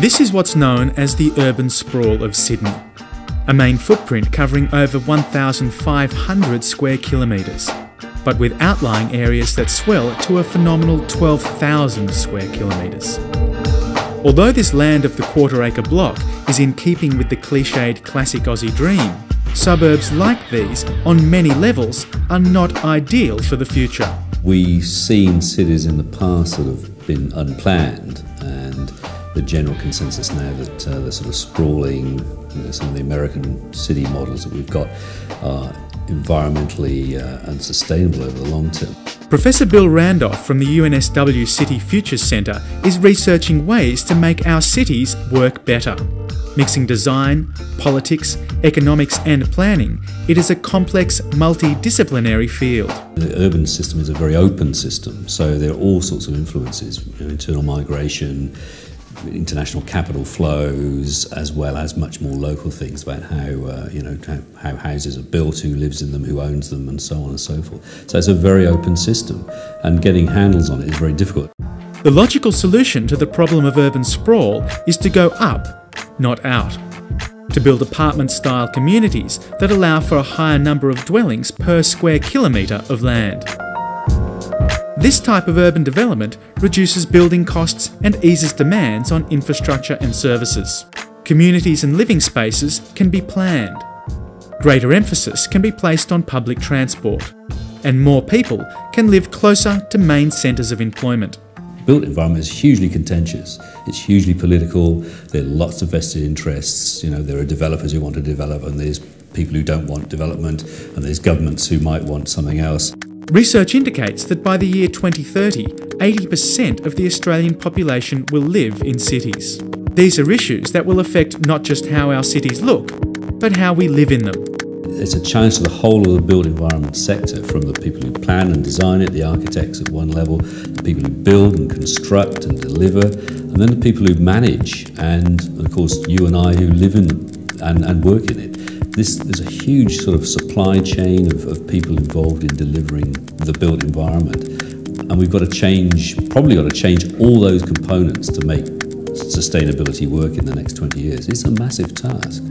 This is what's known as the urban sprawl of Sydney, a main footprint covering over 1,500 square kilometres, but with outlying areas that swell to a phenomenal 12,000 square kilometres. Although this land of the quarter-acre block is in keeping with the cliched classic Aussie dream, suburbs like these, on many levels, are not ideal for the future. We've seen cities in the past that have been unplanned, and the general consensus now that the sort of sprawling, some of the American city models that we've got are environmentally unsustainable over the long term. Professor Bill Randolph from the UNSW City Futures Centre is researching ways to make our cities work better. Mixing design, politics, economics and planning, it is a complex, multidisciplinary field. The urban system is a very open system, so there are all sorts of influences, internal migration, international capital flows, as well as much more local things about how houses are built, who lives in them, who owns them, and so on and so forth. So it's a very open system, and getting handles on it is very difficult. The logical solution to the problem of urban sprawl is to go up, not out. To build apartment-style communities that allow for a higher number of dwellings per square kilometre of land. This type of urban development reduces building costs and eases demands on infrastructure and services. Communities and living spaces can be planned. Greater emphasis can be placed on public transport. And more people can live closer to main centres of employment. Built environment is hugely contentious. It's hugely political. There are lots of vested interests. There are developers who want to develop, and there's people who don't want development, and there's governments who might want something else. Research indicates that by the year 2030, 80% of the Australian population will live in cities. These are issues that will affect not just how our cities look, but how we live in them. It's a challenge to the whole of the built environment sector, from the people who plan and design it, the architects at one level, the people who build and construct and deliver, and then the people who manage, and of course you and I who live in them and work in it. There's a huge sort of supply chain of people involved in delivering the built environment, and we've got to change all those components to make sustainability work in the next 20 years. It's a massive task.